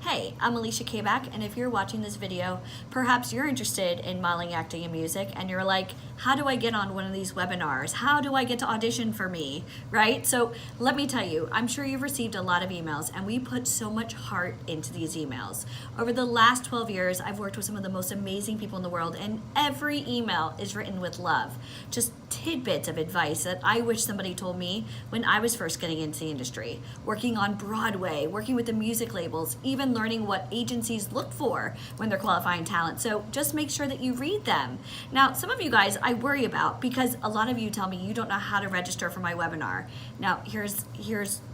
Hey, I'm Alicia Kabak, and if you're watching this video, perhaps you're interested in modeling, acting, and music, and you're like, how do I get on one of these webinars? How do I get to audition for me, right? So let me tell you, I'm sure you've received a lot of emails, and we put so much heart into these emails. Over the last 12 years, I've worked with some of the most amazing people in the world, and every email is written with love. Just tidbits of advice that I wish somebody told me when I was first getting into the industry, working on Broadway, working with the music labels, even learning what agencies look for when they're qualifying talent. So just make sure that you read them. Now, some of you guys I worry about because a lot of you tell me you don't know how to register for my webinar. Now, here's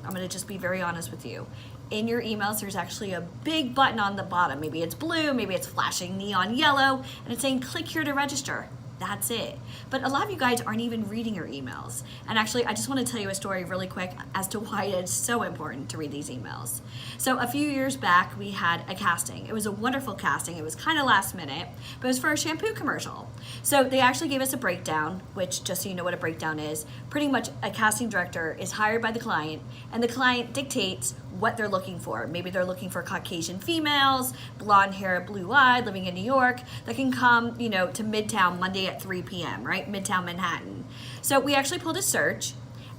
I'm gonna just be very honest with you. In your emails, there's actually a big button on the bottom. Maybe it's blue, maybe it's flashing neon yellow, and it's saying click here to register. That's it. But a lot of you guys aren't even reading your emails. And actually, I just want to tell you a story really quick as to why it's so important to read these emails. So a few years back, we had a casting. It was a wonderful casting. It was kind of last minute, but it was for a shampoo commercial. So they actually gave us a breakdown, which just so you know what a breakdown is, pretty much a casting director is hired by the client, and the client dictates what they're looking for. Maybe they're looking for Caucasian females, blonde hair, blue-eyed, living in New York, that can come, to Midtown Monday at 3 p.m., right? Midtown Manhattan. So we actually pulled a search,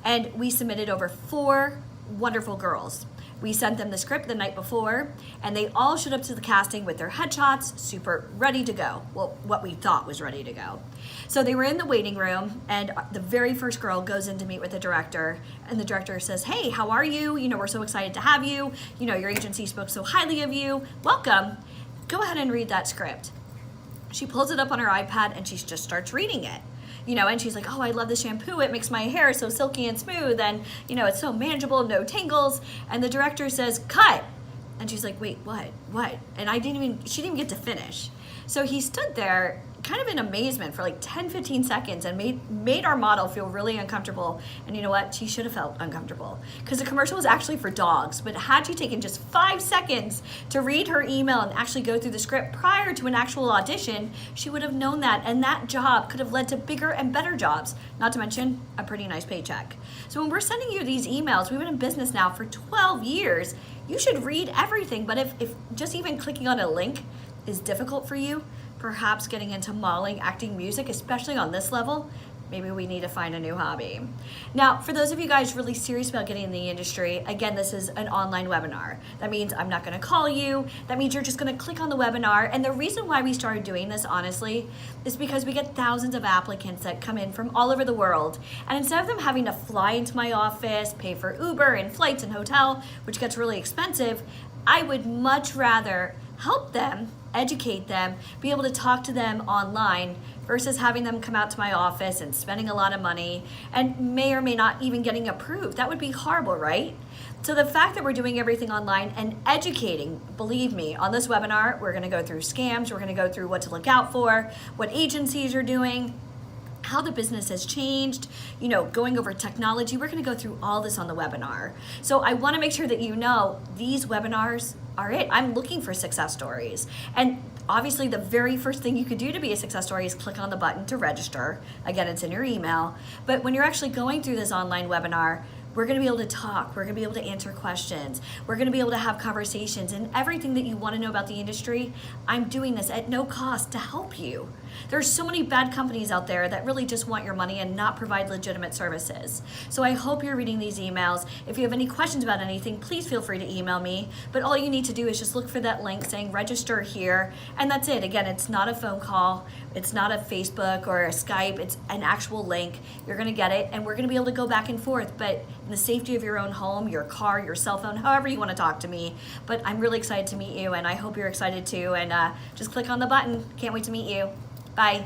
and we submitted over 4 wonderful girls. We sent them the script the night before, and they all showed up to the casting with their headshots, super ready to go. Well, what we thought was ready to go. So they were in the waiting room, and the very first girl goes in to meet with the director, and the director says, hey, how are you? We're so excited to have you. Your agency spoke so highly of you. Welcome. Go ahead and read that script. She pulls it up on her iPad, and she just starts reading it. And she's like, oh, I love the shampoo. It makes my hair so silky and smooth, and, it's so manageable, no tangles. And the director says, cut. And she's like, wait, what? And she didn't even get to finish. So he stood there kind of in amazement for like 10-15 seconds and made our model feel really uncomfortable. And you know what? She should have felt uncomfortable because the commercial was actually for dogs. But had she taken just 5 seconds to read her email and actually go through the script prior to an actual audition, she would have known that. And that job could have led to bigger and better jobs, not to mention a pretty nice paycheck. So when we're sending you these emails, we've been in business now for 12 years. You should read everything. But if just even clicking on a link is difficult for you, perhaps getting into modeling, acting, music, especially on this level, maybe we need to find a new hobby. Now, for those of you guys really serious about getting in the industry, again, this is an online webinar. That means I'm not gonna call you. That means you're just gonna click on the webinar. And the reason why we started doing this, honestly, is because we get thousands of applicants that come in from all over the world. And instead of them having to fly into my office, pay for Uber and flights and hotel, which gets really expensive, I would much rather help them, educate them, be able to talk to them online versus having them come out to my office and spending a lot of money and may or may not even getting approved. That would be horrible, right? So the fact that we're doing everything online and educating, believe me, on this webinar, we're gonna go through scams, we're gonna go through what to look out for, what agencies are doing, how the business has changed, going over technology. We're gonna go through all this on the webinar. So I wanna make sure that these webinars are it. I'm looking for success stories. And obviously the very first thing you could do to be a success story is click on the button to register. Again, it's in your email. But when you're actually going through this online webinar, we're gonna be able to talk, we're gonna be able to answer questions, we're gonna be able to have conversations, and everything that you wanna know about the industry, I'm doing this at no cost to help you. There's so many bad companies out there that really just want your money and not provide legitimate services. So I hope you're reading these emails. If you have any questions about anything, please feel free to email me. But all you need to do is just look for that link saying register here, and that's it. Again, it's not a phone call, it's not a Facebook or a Skype, it's an actual link. You're gonna get it, and we're gonna be able to go back and forth, but in the safety of your own home, your car, your cell phone, however you wanna talk to me. But I'm really excited to meet you, and I hope you're excited too, and just click on the button. Can't wait to meet you. Bye.